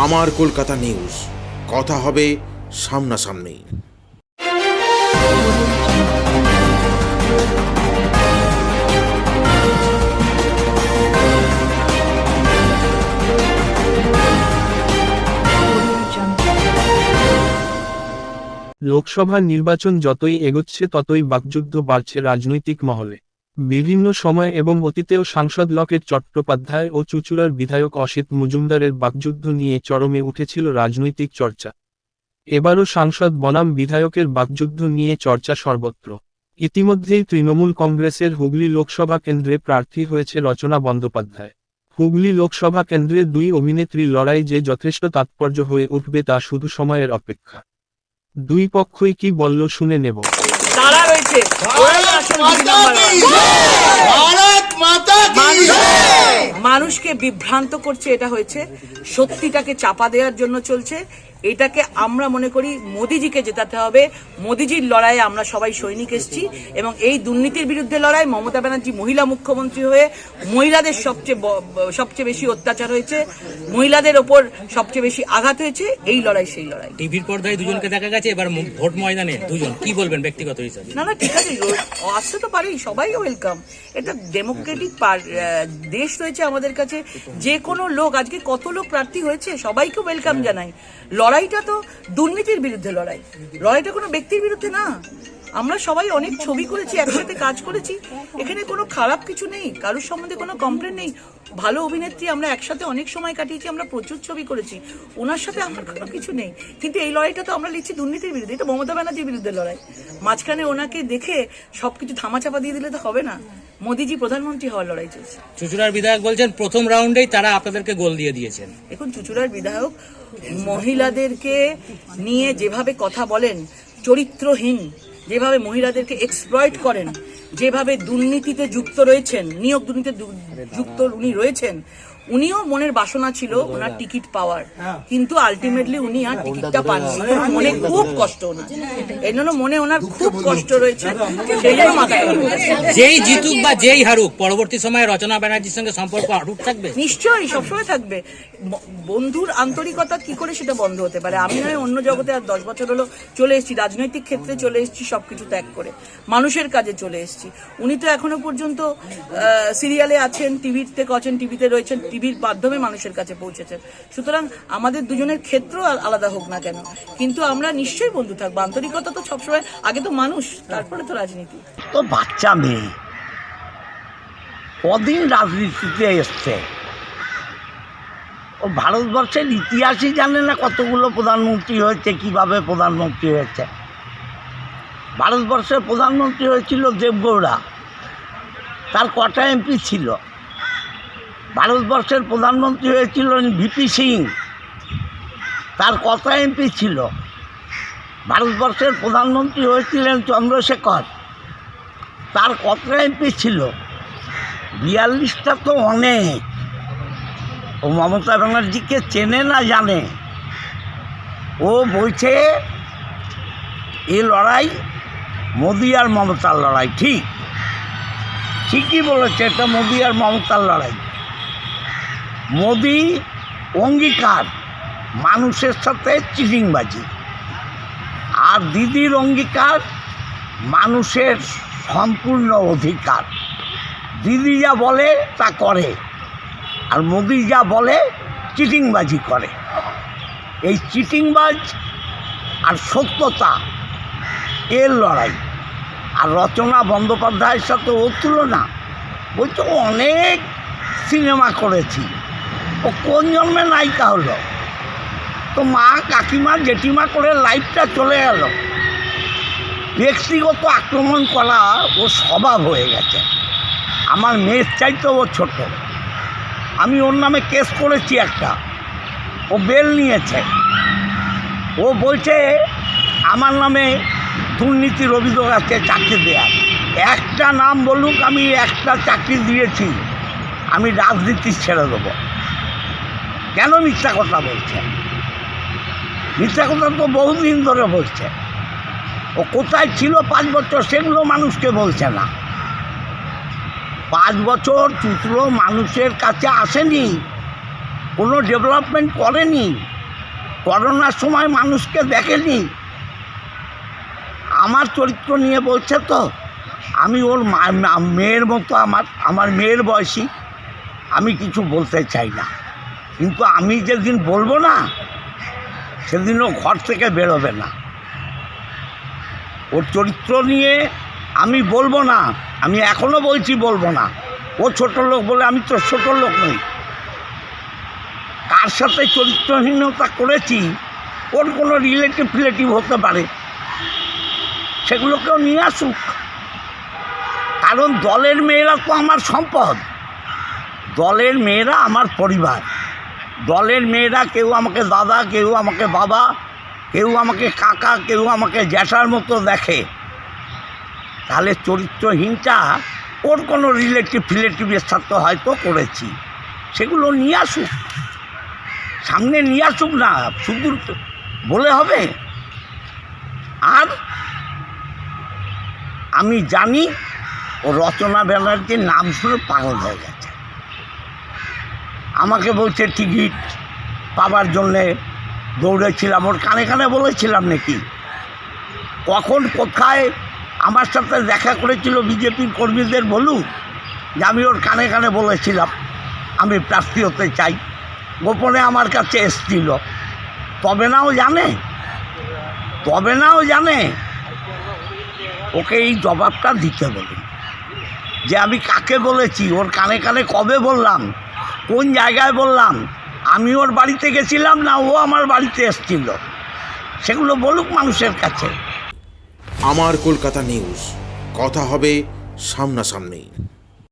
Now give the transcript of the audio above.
আমার কলকাতা নিউজ, কথা হবে সামনাসামনি। লোকসভা নির্বাচন যতই এগোচ্ছে ততই বাকযুদ্ধ বাড়ছে রাজনৈতিক মহলে। বিভিন্ন সময় এবং অতীতেও সাংসদ লকেট চট্টোপাধ্যায় ও চুঁচুড়ার বিধায়ক অসিত মজুমদারের বাকযুদ্ধ নিয়ে চরমে উঠেছিল রাজনৈতিক চর্চা। এবারও সাংসদ বনাম বিধায়কের বাকযুদ্ধ নিয়ে চর্চা সর্বত্র। ইতিমধ্যেই তৃণমূল কংগ্রেসের হুগলি লোকসভা কেন্দ্রে প্রার্থী হয়েছে রচনা বন্দ্যোপাধ্যায়। হুগলি লোকসভা কেন্দ্রে দুই অভিনেত্রীর লড়াই যে যথেষ্ট তাৎপর্য হয়ে উঠবে তা শুধু সময়ের অপেক্ষা। দুই পক্ষই কি বলল শুনে নেব। তারা রয়েছে মানুষকে বিভ্রান্ত করছে, এটা হয়েছে সত্যিটাকে চাপা দেওয়ার জন্য চলছে। এটাকে আমরা মনে করি মোদিজিকে জেতাতে হবে। মোদিজির লড়াইয়ে আমরা সবাই সৈনিক এসেছি এবং এই দুর্নীতির বিরুদ্ধে লড়াই। মমতা ব্যানার্জি মহিলা মুখ্যমন্ত্রী হয়ে মহিলাদের সবচেয়ে বেশি অত্যাচার হয়েছে, মহিলাদের ওপর সবচেয়ে বেশি আঘাত হয়েছে। এই লড়াই সেই লড়াই। টিভির পর্দায় দুজনকে দেখা গেছে, এবার ভোট ময়দানে দুজন, কি বলবেন ব্যক্তিগত হিসাবে? না ঠিক আছে, আসতে তো পারেই, সবাই ওয়েলকাম। এটা ডেমোক্রেটিক দেশ রয়েছে আমাদের কাছে। যে কোনো লোক, আজকে কত লোক প্রার্থী হয়েছে, সবাইকে ওয়েলকাম জানাই। লড়াইটা তো দুর্নীতির বিরুদ্ধে লড়াই, লড়াইটা কোনো ব্যক্তির বিরুদ্ধে না। আমরা সবাই অনেক ছবি করেছি, একসাথে কাজ করেছি, এখানে কোনো খারাপ কিছু নেই, কারোর সম্বন্ধে কোনো কমপ্লেন নেই। ভালো অভিনেত্রী, আমরা একসাথে অনেক সময় কাটিয়েছি, আমরা প্রচুর ছবি করেছি, ওনার সাথে আমার কোনো কিছু নেই। কিন্তু এই লড়াইটা তো আমরা লিখছি দুর্নীতির বিরুদ্ধে, এটা মমতা ব্যানার্জির বিরুদ্ধে লড়াই। মাঝখানে ওনাকে দেখে সবকিছু ধামাচাপা দিয়ে দিলে তো হবে না। মোদিজি প্রধানমন্ত্রী হওয়ার লড়াই চলছে। চুঁচুড়ার বিধায়ক বলছেন প্রথম রাউন্ডেই তারা আপনাদেরকে গোল দিয়ে দিয়েছেন। এখন চুঁচুড়ার বিধায়ক মহিলাদেরকে নিয়ে যেভাবে কথা বলেন, চরিত্রহীন, যেভাবে মহিলাদেরকে এক্সপ্লয়েট করেন, যেভাবে দুর্নীতিতে যুক্ত রয়েছেন, নিয়োগ দুর্নীতিতে যুক্ত উনি রয়েছেন। উনিও মনের বাসনা ছিল ওনার টিকিট পাওয়ার, কিন্তু আলটিমেটলি উনি আর টিকিটটা পাননি। মনে খুব কষ্ট ওনার, এই জন্য মনে ওনার খুব কষ্ট রয়েছে, সেই জন্য মাথায়। যেই জিতুক বা যেই হারুক, পরবর্তী সময়ে রচনা ব্যানার্জির সঙ্গে সম্পর্ক অটুট থাকবে। নিশ্চয়ই, সবসময় থাকবে। বন্ধুর আন্তরিকতা কি করে সেটা বন্ধ হতে পারে? আমি নয় অন্য জগতে আর 10 বছর হলো চলে এসেছি, রাজনৈতিক ক্ষেত্রে চলে এসেছি, সবকিছু ত্যাগ করে মানুষের কাজে চলে এসেছি। উনি তো এখনো পর্যন্ত সিরিয়ালে আছেন, টিভিতে আছেন, টিভিতে রয়েছেন, টিভির মাধ্যমে মানুষের কাছে পৌঁছেছেন। সুতরাং আমাদের দুজনের ক্ষেত্র আলাদা হোক না কেন, কিন্তু আমরা নিশ্চয়ই বন্ধু থাকবো। আন্তরিকতা তো সবসময়, আগে তো মানুষ, তারপরে তো রাজনীতি। তো বাচ্চা মেয়ে কদিন রাজনীতিতে এসছে, ও ভারতবর্ষের ইতিহাসই জানে না কতগুলো প্রধানমন্ত্রী হয়েছে, কিভাবে প্রধানমন্ত্রী হয়েছে। ভারতবর্ষের প্রধানমন্ত্রী হয়েছিল দেবগৌড়া, তার কটা এমপি ছিল? ভারতবর্ষের প্রধানমন্ত্রী হয়েছিল ভিপি সিং, তার কটা এমপি ছিল? ভারতবর্ষের প্রধানমন্ত্রী হয়েছিলেন চন্দ্রশেখর, তার কটা এমপি ছিল? 42টা তো অনেক। ও মমতা ব্যানার্জিকে চেনে না জানে? ও বলছে এ লড়াই মোদি আর মমতার লড়াই। ঠিকই বলেছে, এটা মোদি আর মমতার লড়াই। মোদি অঙ্গীকার মানুষের সাথে চিটিংবাজি, আর দিদির অঙ্গীকার মানুষের সম্পূর্ণ অধিকার। দিদি যা বলে তা করে, আর মোদি যা বলে চিটিংবাজি করে। এই চিটিংবাজ আর সত্যতা, এর লড়াই। আর রচনা বন্দ্যোপাধ্যায়ের সাথে ও তুলনা, বলছে অনেক সিনেমা করেছি। ও কোন জন্মে নায়িকা হলো? তো মা, কাকিমা, জেঠিমা করে লাইফটা চলে গেল। ব্যক্তিগত আক্রমণ করা ও স্বভাব হয়ে গেছে। আমার মেয়ের চাইতে ও ছোট, আমি ওর নামে কেস করেছি একটা, ও বেল নিয়েছে। ও বলছে আমার নামে দুর্নীতির অভিযোগ আছে চাকরি দেওয়ার। একটা নাম বলুক, আমি একটা চাকরি দিয়েছি, আমি রাজনীতি ছেড়ে দেবো। কেন মিথ্যা কথা বলছে? মিথ্যা কথা তো বহুদিন ধরে বলছে। ও কোথায় ছিল 5 বছর, সেগুলো মানুষকে বলছে না। 5 বছর চুঁচুড়ো মানুষের কাছে আসেনি, কোনো ডেভেলপমেন্ট করেনি, করোনার সময় মানুষকে দেখেনি। আমার চরিত্র নিয়ে বলছে তো, আমি ওর মেয়ের মতো, আমার মেয়ের বয়সী, আমি কিছু বলতে চাই না। কিন্তু আমি যেদিন বলবো না সেদিন ও ঘর থেকে বেরোবে না। ওর চরিত্র নিয়ে আমি বলবো না, আমি এখনও বলছি বলবো না। ও ছোট লোক বলে আমি তো ছোট লোক নই। কার সাথে চরিত্রহীনতা করেছি ওর কোনো রিলেটিভ হতে পারে, সেগুলোকেও নিয়ে আসুক। কারণ দলের মেয়েরা তো আমার সম্পদ, দলের মেয়েরা আমার পরিবার। দলের মেয়েরা কেউ আমাকে দাদা, কেউ আমাকে বাবা, কেউ আমাকে কাকা, কেউ আমাকে জ্যাঠার মতো দেখে। তাহলে চরিত্রহীনটা ওর কোনো রিলেটিভের সাথে হয়তো করেছি, সেগুলো নিয়ে আসুক, সামনে নিয়ে আসুক না, শুধু বলে হবে। আর আমি জানি ও রচনা ব্যানার্জির নাম শুনে পাগল হয়ে গেছে। আমাকে বলছে টিকিট পাবার জন্যে দৌড়েছিলাম, ওর কানে কানে বলেছিলাম নাকি? কখন কোথায় আমার সাথে দেখা করেছিল বিজেপির কর্মীদের বলুক যে আমি ওর কানে কানে বলেছিলাম আমি প্রার্থী হতে চাই। গোপনে আমার কাছে এসছিল, তবে না ও জানে। ওকে এই জবাবটা দিতে বলি যে আমি কাকে বলেছি, ওর কানে কানে কবে বললাম, কোন জায়গায় বললাম, আমি ওর বাড়িতে গেছিলাম না ও আমার বাড়িতে এসছিল, সেগুলো বলুক মানুষের কাছে। আমার কলকাতা নিউজ, কথা হবে সামনাসামনি।